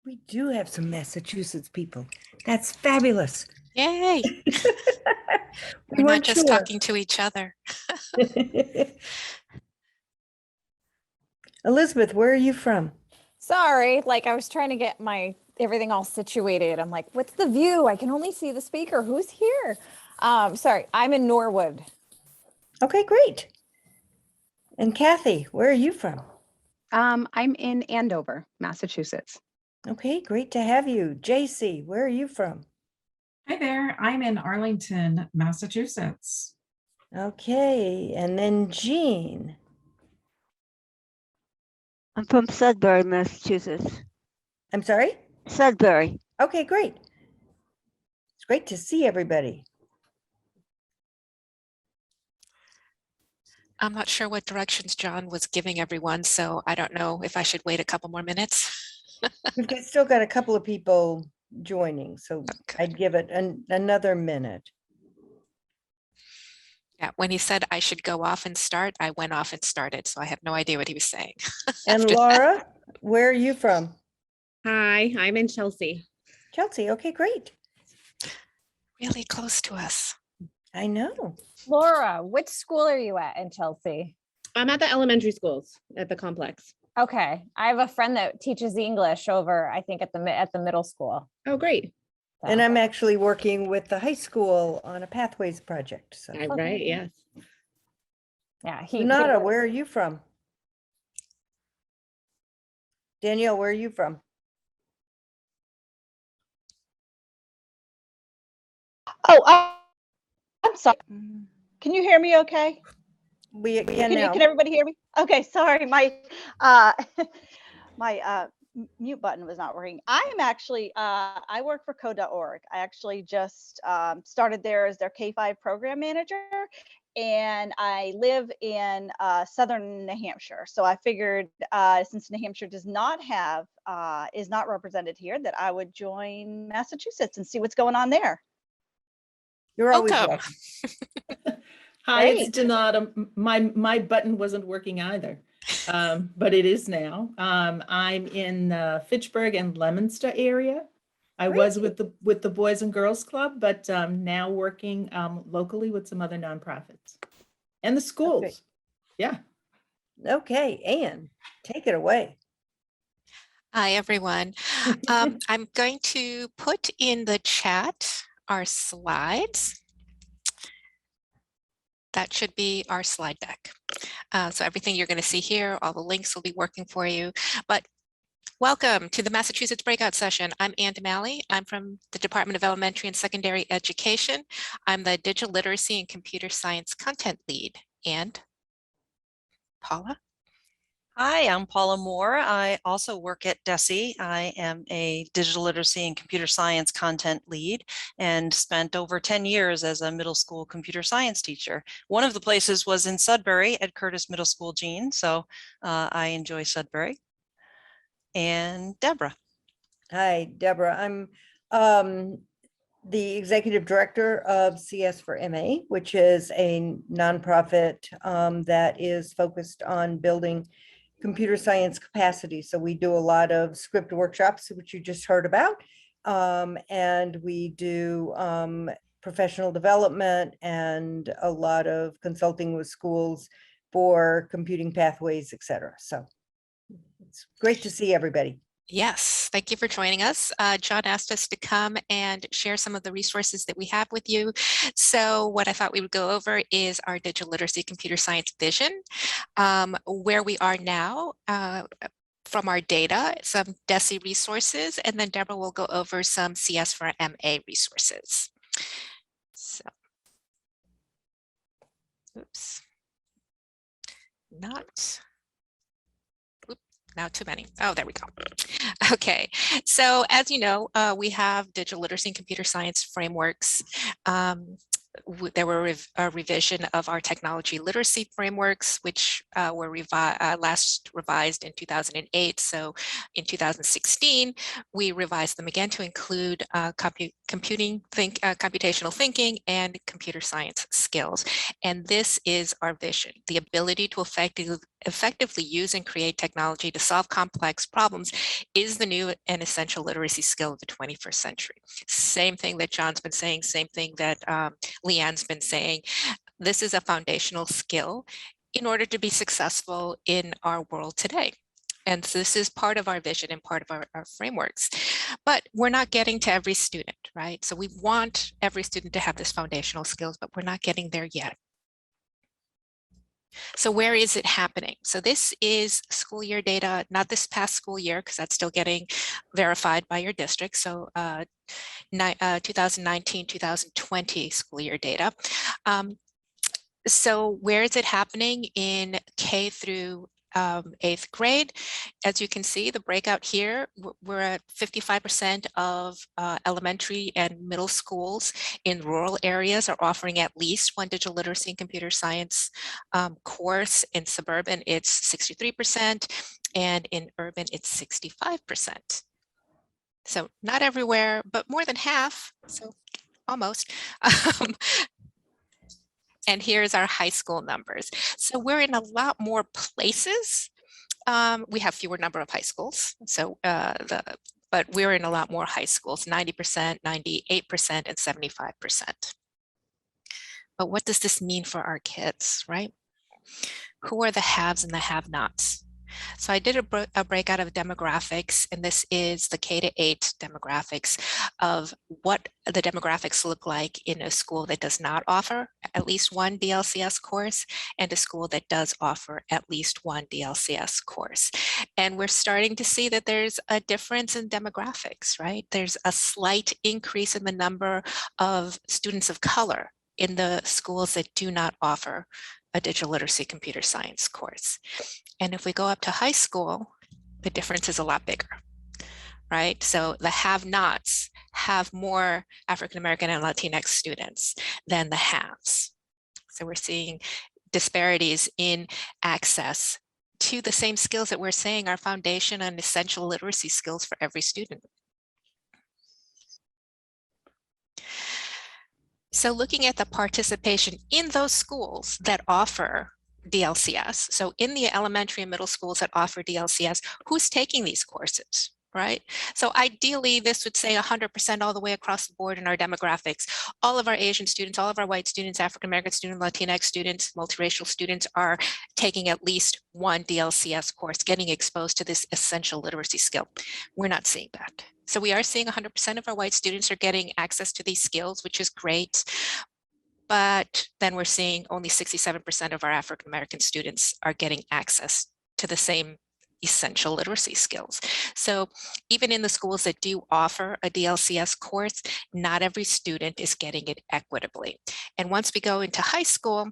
We do have some Massachusetts people. That's fabulous. Yay. We We're not weren't just sure. talking to each other. Elizabeth, where are you from? Sorry, like I was trying to get my everything all situated. I'm like, what's the view? I can only see the speaker. Who's here? Sorry, I'm in Norwood. Okay, great. And Kathy, where are you from? I'm in Andover, Massachusetts. Okay, great to have you. JC, where are you from? Hi there, I'm in Arlington, Massachusetts. Okay, and then Jean. I'm from Sudbury, Massachusetts. I'm sorry? Sudbury. Okay, great. It's great to see everybody. I'm not sure what directions John was giving everyone, so I don't know if I should wait a couple more minutes. Still got a couple of people joining, so Okay. I'd give it another minute. Yeah, when he said I should go off and start, I went off and started, so I have no idea what he was saying. And Laura, where are you from? Hi, I'm in Chelsea. Chelsea, okay, great. Really close to us. I know. Laura, which school are you at in Chelsea? I'm at the elementary schools at the complex. Okay, I have a friend that teaches English over, I think, at the middle school. Oh, great. So. And I'm actually working with the high school on a pathways project. So, Right, yes. Yeah, Nada, where are you from? Danielle, where are you from? Oh, I'm sorry. Can you hear me okay? We can now. Can everybody hear me? Okay, sorry. My mute button was not working. I am actually, I work for code.org. I actually just started there as their K5 program manager, and I live in southern New Hampshire. So I figured since New Hampshire does not have, is not represented here, that I would join Massachusetts and see what's going on there. You're always Welcome. welcome. Hi, Great. it's Donata. My button wasn't working either, but it is now. I'm in Fitchburg and Leominster area. I was with the Boys and Girls Club, but now working locally with some other nonprofits and the schools. Okay. Yeah. Okay, Anne, take it away. Hi, everyone. I'm going to put in the chat our slides. That should be our slide deck. So everything you're going to see here, all the links will be working for you. But welcome to the Massachusetts Breakout session. I'm Ann DeMallie. I'm from the Department of Elementary and Secondary Education. I'm the Digital Literacy and Computer Science Content Lead. And Paula? Hi, I'm Paula Moore. I also work at DESE. I am a digital literacy and computer science content lead and spent over 10 years as a middle school computer science teacher. One of the places was in Sudbury at Curtis Middle School, Jean. So I enjoy Sudbury. And Deborah. Hi, Deborah. I'm the executive director of CSforMA, which is a nonprofit that is focused on building computer science capacity. So we do a lot of script workshops, which you just heard about, and we do professional development and a lot of consulting with schools for computing pathways, et cetera. So it's great to see everybody. Yes, thank you for joining us. John asked us to come and share some of the resources that we have with you. So what I thought we would go over is our digital literacy computer science vision, where we are now from our data, some DESE resources, and then Deborah will go over some CSforMA resources. So, oops, now too many. Oh, there we go. Okay, so as you know, we have digital literacy and computer science frameworks. There were a revision of our technology literacy frameworks, which were last revised in 2008. So in 2016, we revised them again to include computational thinking and computer science skills. And this is our vision, the ability to effectively use and create technology to solve complex problems is the new and essential literacy skill of the 21st century. Same thing that John's been saying, same thing that Leanne's been saying. This is a foundational skill in order to be successful in our world today. And so this is part of our vision and part of our frameworks, but we're not getting to every student, right? So we want every student to have this foundational skills, but we're not getting there yet. So where is it happening? So this is school year data, not this past school year, because that's still getting verified by your district. So 2019-2020 school year data. So where is it happening in K through 8th grade? As you can see, the breakout here, we're at 55% of elementary and middle schools in rural areas are offering at least one digital literacy and computer science course. In suburban, it's 63%, and in urban, it's 65%. So not everywhere, but more than half, so almost. And here's our high school numbers. So we're in a lot more places. We have fewer number of high schools. So but we're in a lot more high schools, 90%, 98%, and 75%. But what does this mean for our kids, right? Who are the haves and the have-nots? So I did a breakout of demographics, and this is the K-8 demographics of what the demographics look like in a school that does not offer at least one DLCS course and a school that does offer at least one DLCS course. And we're starting to see that there's a difference in demographics, right? There's a slight increase in the number of students of color in the schools that do not offer a digital literacy computer science course. And if we go up to high school, the difference is a lot bigger, right? So the have-nots have more African-American and Latinx students than the haves. So we're seeing disparities in access to the same skills that we're saying are foundation and essential literacy skills for every student. So looking at the participation in those schools that offer DLCS, so in the elementary and middle schools that offer DLCS, who's taking these courses, right? So ideally, this would say 100% all the way across the board in our demographics. All of our Asian students, all of our white students, African-American students, Latinx students, multiracial students are taking at least one DLCS course, getting exposed to this essential literacy skill. We're not seeing that. So we are seeing 100% of our white students are getting access to these skills, which is great. But then we're seeing only 67% of our African-American students are getting access to the same essential literacy skills. So even in the schools that do offer a DLCS course, not every student is getting it equitably. And once we go into high school,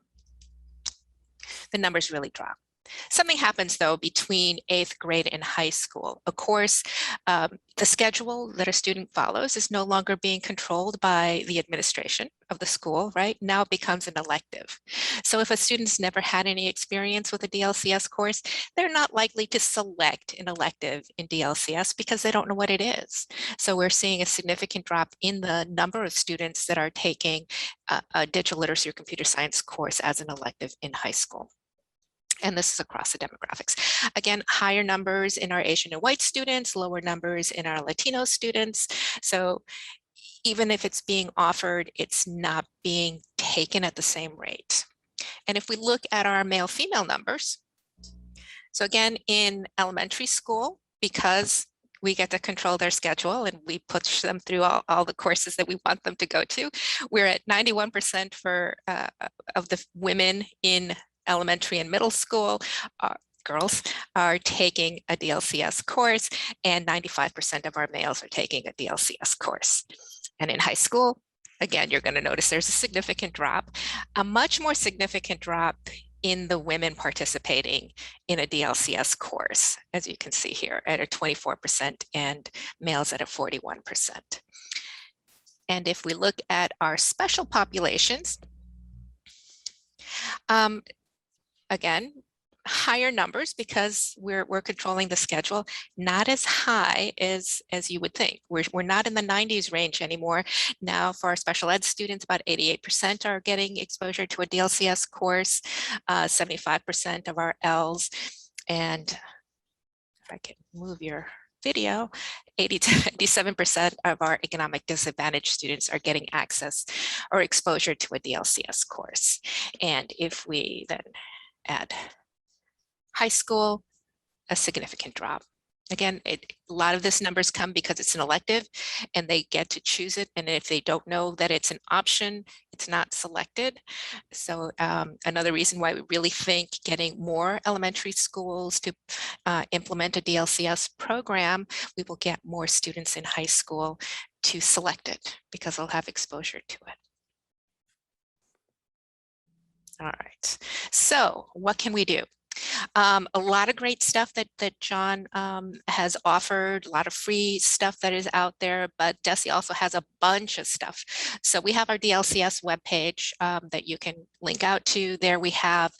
the numbers really drop. Something happens though between 8th grade and high school. Of course, the schedule that a student follows is no longer being controlled by the administration of the school, right? Now it becomes an elective. So if a student's never had any experience with a DLCS course, they're not likely to select an elective in DLCS because they don't know what it is. So we're seeing a significant drop in the number of students that are taking a digital literacy or computer science course as an elective in high school. And this is across the demographics. Again, higher numbers in our Asian and white students, lower numbers in our Latino students. So even if it's being offered, it's not being taken at the same rate. And if we look at our male-female numbers, so again, in elementary school, because we get to control their schedule and we push them through all the courses that we want them to go to, we're at 91% of the women in elementary and middle school, girls are taking a DLCS course, and 95% of our males are taking a DLCS course. And in high school, again, you're going to notice there's a significant drop, a much more significant drop in the women participating in a DLCS course, as you can see here, at a 24% and males at a 41%. And if we look at our special populations, again, higher numbers because we're controlling the schedule, not as high as you would think. We're not in the 90s range anymore. Now for our special ed students, about 88% are getting exposure to a DLCS course, 75% of our Ls, and if I can move your video, 80 to 87% of our economic disadvantaged students are getting access or exposure to a DLCS course. And if we then add high school, a significant drop. Again, a lot of this numbers come because it's an elective and they get to choose it. And if they don't know that it's an option, it's not selected. So another reason why we really think getting more elementary schools to implement a DLCS program, we will get more students in high school to select it because they'll have exposure to it. All right, so what can we do? A lot of great stuff that John has offered, a lot of free stuff that is out there, but DESE also has a bunch of stuff. So we have our DLCS webpage that you can link out to. There we have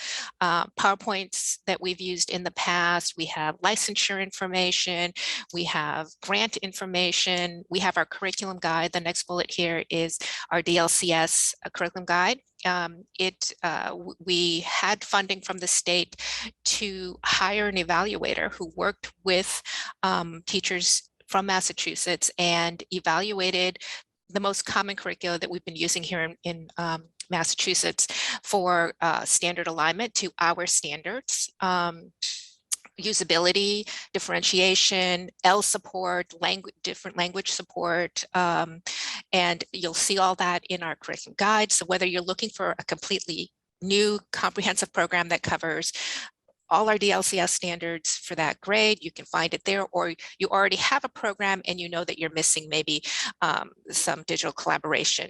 PowerPoints that we've used in the past. We have licensure information. We have grant information. We have our curriculum guide. The next bullet here is our DLCS curriculum guide. We had funding from the state to hire an evaluator who worked with teachers from Massachusetts and evaluated the most common curricula that we've been using here in Massachusetts for standard alignment to our standards. Usability, differentiation, L support, different language support, and you'll see all that in our curriculum guide. So whether you're looking for a completely new comprehensive program that covers all our DLCS standards for that grade, you can find it there, or you already have a program and you know that you're missing maybe some digital collaboration.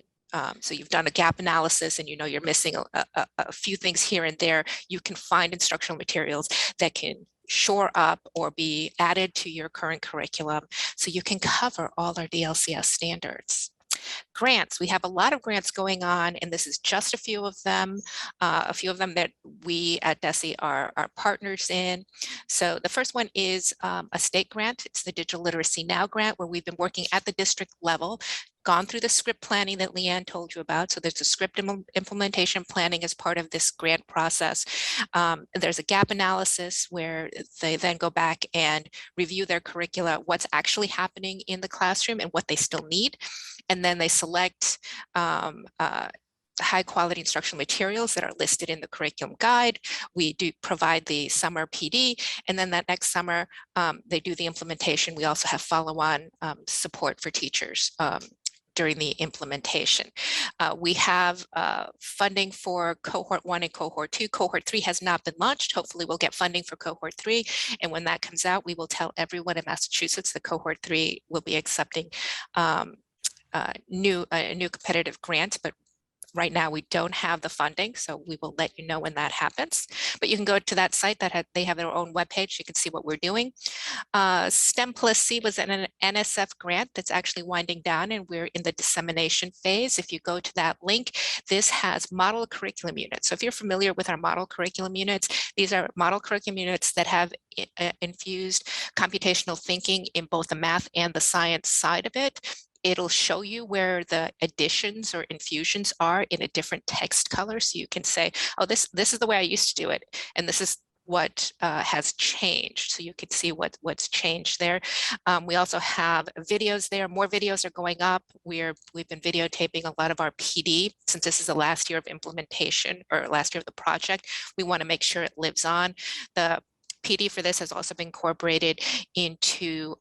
So you've done a gap analysis and you know you're missing a few things here and there. You can find instructional materials that can shore up or be added to your current curriculum so you can cover all our DLCS standards. Grants, we have a lot of grants going on, and this is just a few of them that we at DESE are partners in. So the first one is a state grant. It's the Digital Literacy Now grant, where we've been working at the district level, gone through the script planning that Leanne told you about. So there's a script implementation planning as part of this grant process. There's a gap analysis where they then go back and review their curricula, what's actually happening in the classroom and what they still need. And then they select high quality instructional materials that are listed in the curriculum guide. We do provide the summer PD, and then that next summer they do the implementation. We also have follow-on support for teachers during the implementation. We have funding for cohort 1 and cohort 2. Cohort 3 has not been launched. Hopefully we'll get funding for cohort 3. And when that comes out, we will tell everyone in Massachusetts that cohort 3 will be accepting a new competitive grant, but right now we don't have the funding, so we will let you know when that happens. But you can go to that site they have their own webpage. You can see what we're doing. STEM Plus C was an NSF grant that's actually winding down, and we're in the dissemination phase. If you go to that link, this has model curriculum units. So if you're familiar with our model curriculum units, these are model curriculum units that have infused computational thinking in both the math and the science side of it. It'll show you where the additions or infusions are in a different text color. So you can say, oh, this is the way I used to do it. And this is what has changed. So you can see what's changed there. We also have videos there. More videos are going up. We've been videotaping a lot of our PD since this is the last year of implementation or last year of the project. We want to make sure it lives on. The PD for this has also been incorporated into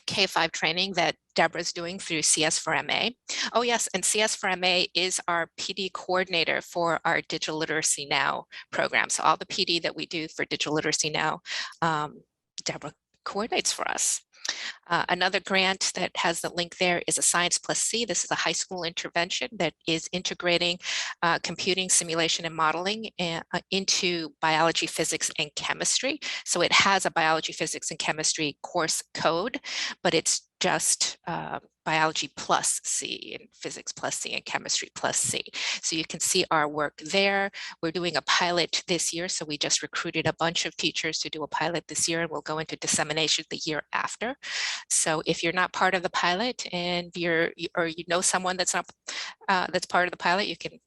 K5 training that Deborah is doing through CSforMA. Oh yes, and CSforMA is our PD coordinator for our Digital Literacy Now program. So all the PD that we do for Digital Literacy Now, Deborah coordinates for us. Another grant that has the link there is a Science Plus C. This is a high school intervention that is integrating computing, simulation, and modeling into biology, physics, and chemistry. So it has a biology, physics, and chemistry course code, but it's just biology plus C and physics plus C and chemistry plus C. So you can see our work there. We're doing a pilot this year. So we just recruited a bunch of teachers to do a pilot this year, and we'll go into dissemination the year after. So if you're not part of the pilot and you know someone that's not that's part of the pilot, you can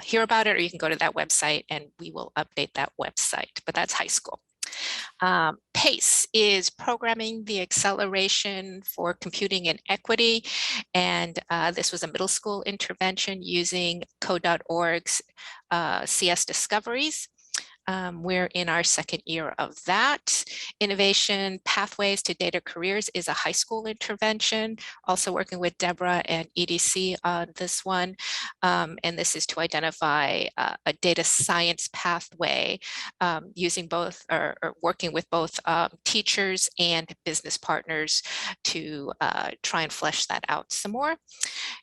hear about it, or you can go to that website and we will update that website. But that's high school. PACE is programming the acceleration for computing and equity. And this was a middle school intervention using code.org's CS Discoveries. We're in our second year of that. Innovation Pathways to Data Careers is a high school intervention, also working with Deborah and EDC on this one. And this is to identify a data science pathway using both or working with both teachers and business partners to try and flesh that out some more.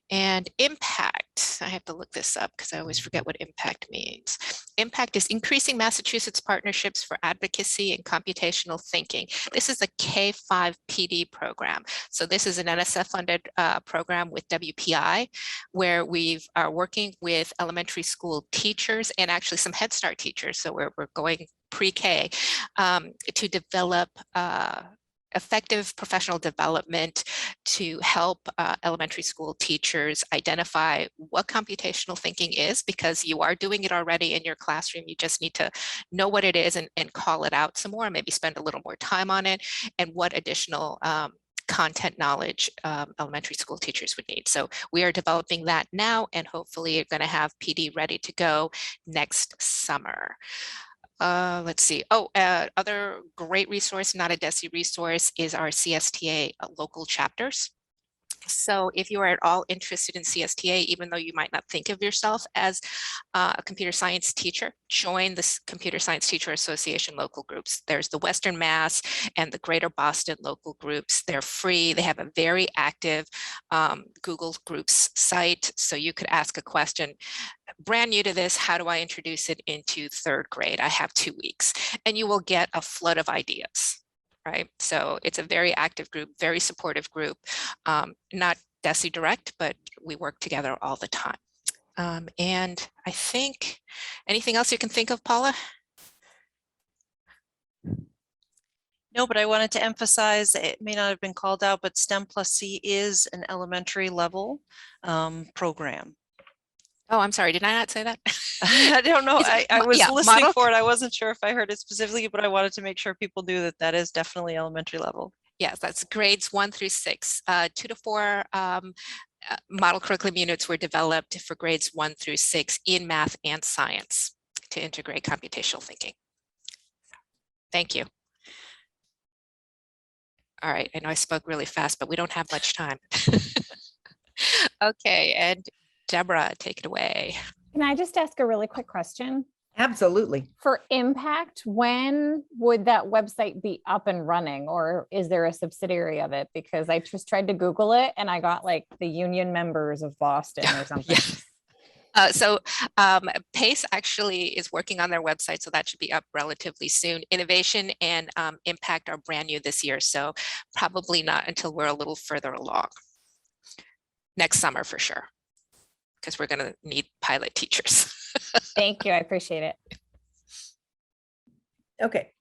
And impact, I have to look this up because I always forget what impact means. Impact is increasing Massachusetts partnerships for advocacy and computational thinking. This is a K5 PD program. So this is an NSF funded program with WPI, where we are working with elementary school teachers and actually some Head Start teachers. So we're going pre-K to develop effective professional development to help elementary school teachers identify what computational thinking is, because you are doing it already in your classroom. You just need to know what it is and call it out some more, maybe spend a little more time on it, and what additional content knowledge elementary school teachers would need. So we are developing that now, and hopefully you're going to have PD ready to go next summer. Let's see. Oh, other great resource, not a DESE resource, is our CSTA local chapters. So if you are at all interested in CSTA, even though you might not think of yourself as a computer science teacher, join the Computer Science Teacher Association local groups. There's the Western Mass and the Greater Boston local groups. They're free. They have a very active Google Groups site. So you could ask a question, brand new to this, how do I introduce it into third grade? I have 2 weeks, and you will get a flood of ideas. Right, so it's a very active group, very supportive group, not DESE direct, but we work together all the time. And I think, anything else you can think of, Paula? No, but I wanted to emphasize, it may not have been called out, but STEM plus C is an elementary level program. Oh, I'm sorry, did I not say that? I don't know. I was listening model? for it. I wasn't sure if I heard it specifically, but I wanted to make sure people knew that that is definitely elementary level. Yes, that's grades 1 through 6. 2 to 4 model curriculum units were developed for grades 1 through 6 in math and science to integrate computational thinking. Thank you. All right, I know I spoke really fast, but we don't have much time. Okay, and Deborah, take it away. Can I just ask a really quick question? Absolutely. For impact, when would that website be up and running, or is there a subsidiary of it? Because I just tried to Google it and I got like the Union Members of Boston or something. So PACE actually is working on their website, so that should be up relatively soon. Innovation and Impact are brand new this year, so probably not until we're a little further along. Next summer for sure, because we're going to need pilot teachers. Thank you. I appreciate it. Okay.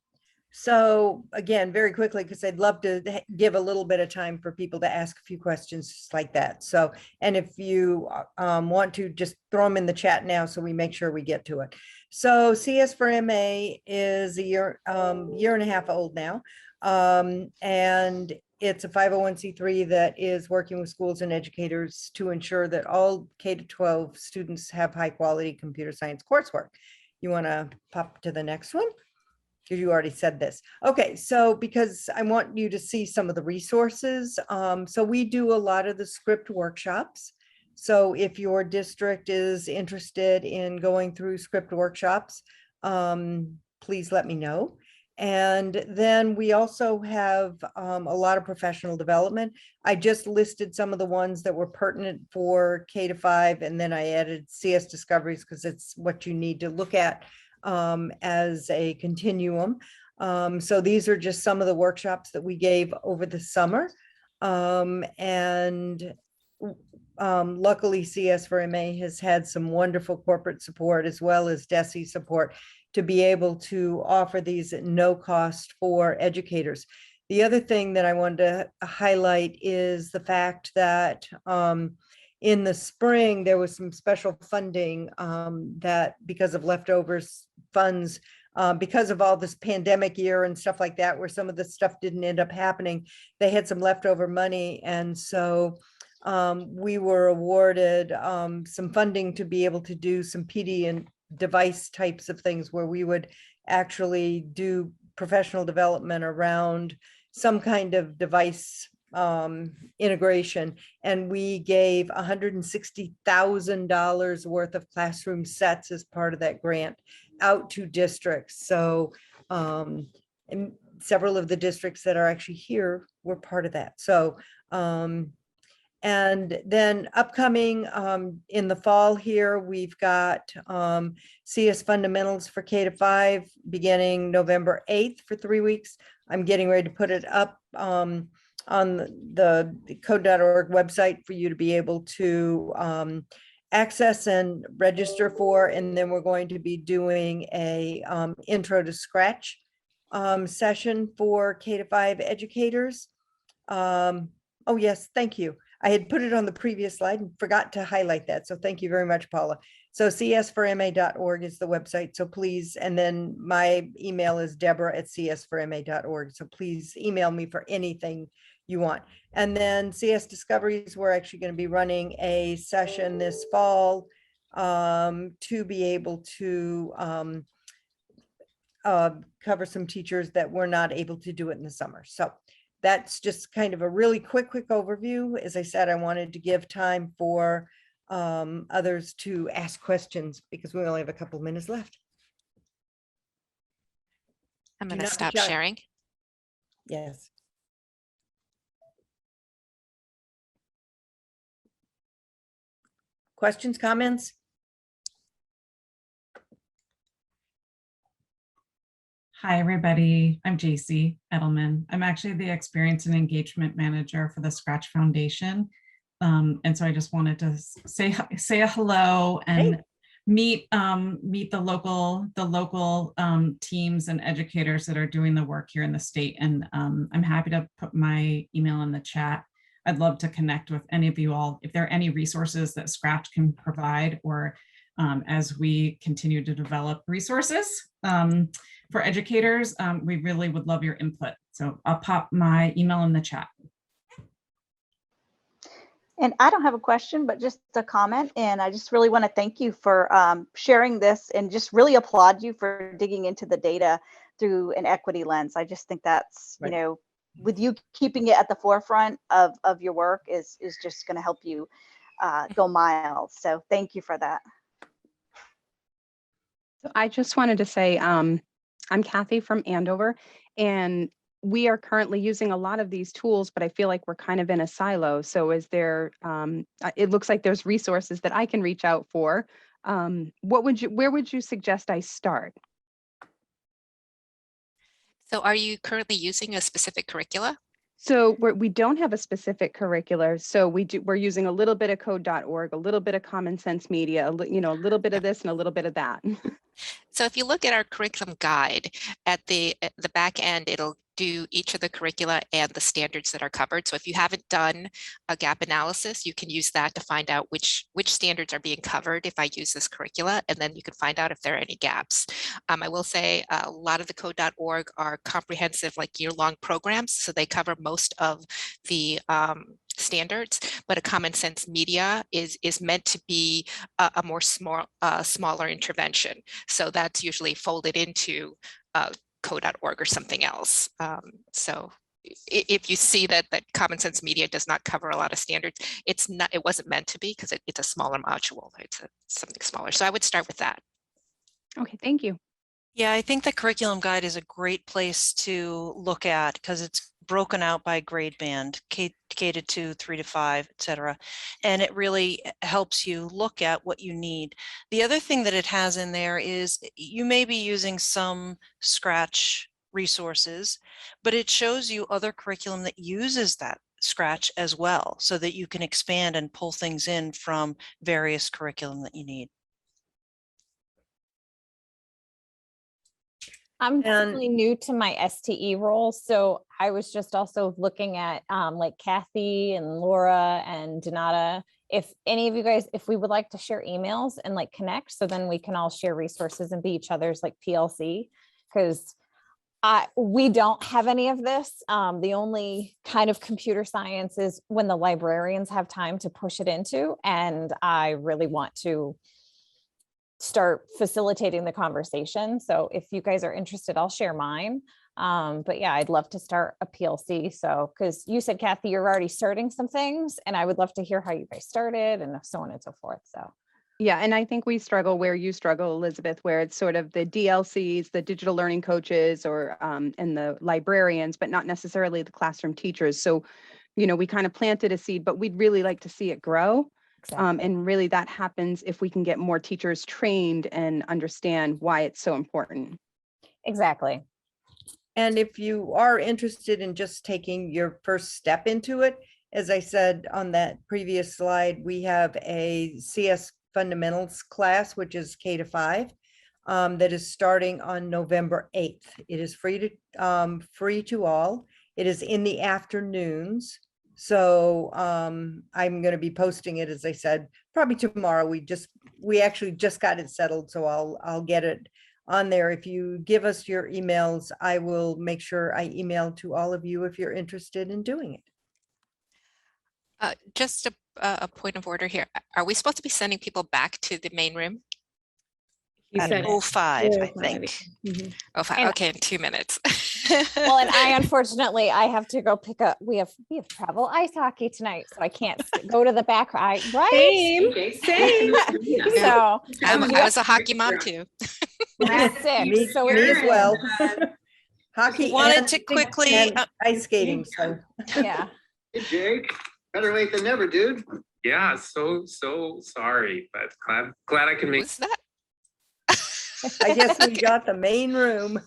So again, very quickly, because I'd love to give a little bit of time for people to ask a few questions just like that. So, and if you want to just throw them in the chat now, so we make sure we get to it. So CSforMA is a year and a half old now. And it's a 501c3 that is working with schools and educators to ensure that all K-12 students have high quality computer science coursework. You want to pop to the next one? Because you already said this. Okay, so because I want you to see some of the resources. So we do a lot of the script workshops. So if your district is interested in going through script workshops, please let me know. And then we also have a lot of professional development. I just listed some of the ones that were pertinent for K-5, and then I added CS Discoveries because it's what you need to look at as a continuum. So these are just some of the workshops that we gave over the summer. And luckily CS4MA has had some wonderful corporate support as well as DESE support to be able to offer these at no cost for educators. The other thing that I wanted to highlight is the fact that in the spring, there was some special funding that because of leftovers funds, because of all this pandemic year and stuff like that, where some of the stuff didn't end up happening, they had some leftover money. And so we were awarded some funding to be able to do some PD and device types of things where we would actually do professional development around some kind of device integration. And we gave $160,000 worth of classroom sets as part of that grant out to districts. So and several of the districts that are actually here were part of that. So and then upcoming in the fall here, we've got CS Fundamentals for K-5 beginning November 8th for 3 weeks. I'm getting ready to put it up on the code.org website for you to be able to access and register for. And then we're going to be doing a intro to Scratch session for K-5 educators. Oh yes, thank you. I had put it on the previous slide and forgot to highlight that. So thank you very much, Paula. So CSforMA.org is the website. So please, and then my email is Deborah@CSforMA.org. So please email me for anything you want. And then CS Discoveries, we're actually going to be running a session this fall to be able to cover some teachers that were not able to do it in the summer. So that's just kind of a really quick overview. As I said, I wanted to give time for others to ask questions because we only have a couple minutes left. I'm Do going to not stop be shy. sharing. Yes. Questions, comments? Hi, everybody. I'm JC Edelman. I'm actually the Experience and Engagement Manager for the Scratch Foundation. And so I just wanted to say a hello and meet the local teams and educators that are doing the work here in the state. And I'm happy to put my email in the chat. I'd love to connect with any of you all. If there are any resources that Scratch can provide, or as we continue to develop resources for educators, we really would love your input. So I'll pop my email in the chat. And I don't have a question, but just a comment. And I just really want to thank you for sharing this and just really applaud you for digging into the data through an equity lens. I just think that's, Right. you know, with you keeping it at the forefront of your work is just going to help you go miles. So thank you for that. So I just wanted to say, I'm Kathy from Andover, and we are currently using a lot of these tools, but I feel like we're kind of in a silo. So is there, it looks like there's resources that I can reach out for. Where would you suggest I start? So are you currently using a specific curricula? So we don't have a specific curricula. So we're using a little bit of code.org, a little bit of Common Sense Media, a little bit of this and a little bit of that. So if you look at our curriculum guide at the back end, it'll do each of the curricula and the standards that are covered. So if you haven't done a gap analysis, you can use that to find out which standards are being covered if I use this curricula, and then you can find out if there are any gaps. I will say a lot of the code.org are comprehensive, like year-long programs, so they cover most of the standards, but a Common Sense Media is meant to be a more smaller intervention. So that's usually folded into code.org or something else. So if you see that Common Sense Media does not cover a lot of standards, it wasn't meant to be, because it's a smaller module. It's something smaller. So I would start with that. Okay, thank you. Yeah, I think the curriculum guide is a great place to look at because it's broken out by grade band, K to 2, 3 to 5, etc. And it really helps you look at what you need. The other thing that it has in there is you may be using some Scratch resources, but it shows you other curriculum that uses that Scratch as well, so that you can expand and pull things in from various curriculum that you need. I'm And- fairly new to my STE role, so I was just also looking at like Kathy and Laura and Donata. If any of you guys, if we would like to share emails and like connect, so then we can all share resources and be each other's like PLC, because we don't have any of this. The only kind of computer science is when the librarians have time to push it into, and I really want to start facilitating the conversation. So if you guys are interested, I'll share mine. But yeah, I'd love to start a PLC. So, because you said, Kathy, you're already starting some things, and I would love to hear how you guys started and so on and so forth. So Yeah, and I think we struggle where you struggle, Elizabeth, where it's sort of the DLCs, the digital learning coaches, or and the librarians, but not necessarily the classroom teachers. So, you know, we kind of planted a seed, but we'd really like to see it grow. And really that happens if we can get more teachers trained and understand why it's so important. exactly. And if you are interested in just taking your first step into it, as I said on that previous slide, we have a CS fundamentals class, which is K-5, that is starting on November 8th. It is free to all. It is in the afternoons. So I'm going to be posting it, as I said, probably tomorrow. We actually just got it settled, so I'll get it on there. If you give us your emails, I will make sure I email to all of you if you're interested in doing it. Just a point of order here. Are we supposed to be sending people back to the main room? At said it. 05, I 05. think. Mhm. Oh, fine. And- Okay, in 2 minutes. Well, and I unfortunately I have to go pick up. We have travel ice hockey tonight, so I can't go to the back. Right? Same, same. So I was a hockey mom too. sick. Me, So me as well. I Hockey wanted and to quickly, and ice skating, so. yeah. Hey Jake, better late than never, dude. Yeah, so sorry, but glad I can make. Who's that? I guess we got the main room.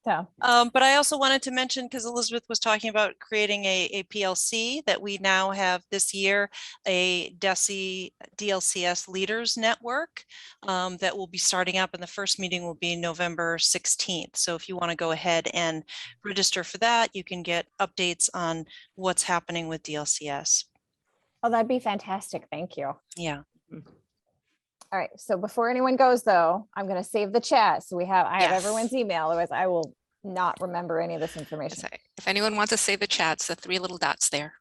So but I also wanted to mention, because Elizabeth was talking about creating a PLC, that we now have this year a DESE DLCS Leaders Network that will be starting up, and the first meeting will be November 16th. So if you want to go ahead and register for that, you can get updates on what's happening with DLCS. oh, that'd be fantastic. Thank you. Yeah. All right. So before anyone goes though, I'm going to save the chat. So I have Yes. everyone's email. Otherwise I will not remember any of this information. So if anyone wants to save the chats, the 3 little dots there.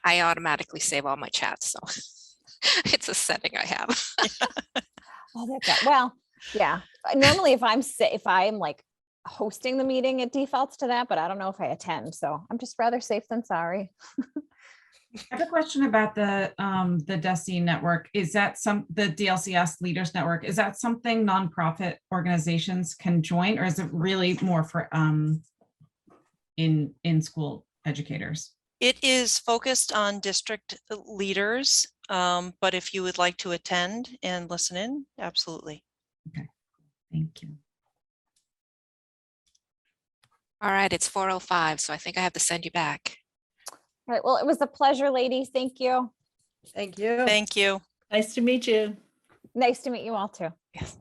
I automatically save all my chats, so it's a setting I have. Oh, that's well, yeah. Normally if I'm like hosting the meeting, it defaults to that, but I don't know if I attend. So I'm just rather safe than sorry. I have a question about the DESE network. Is that the DLCS Leaders Network? Is that something nonprofit organizations can join, or is it really more for in school educators? It is focused on district leaders, but if you would like to attend and listen in, absolutely. Okay, thank you. All right, it's 4:05, so I think I have to send you back. All right. Well, it was a pleasure, ladies. Thank you. Thank you. Thank you. Nice to meet you. Nice to meet you all too. Yes.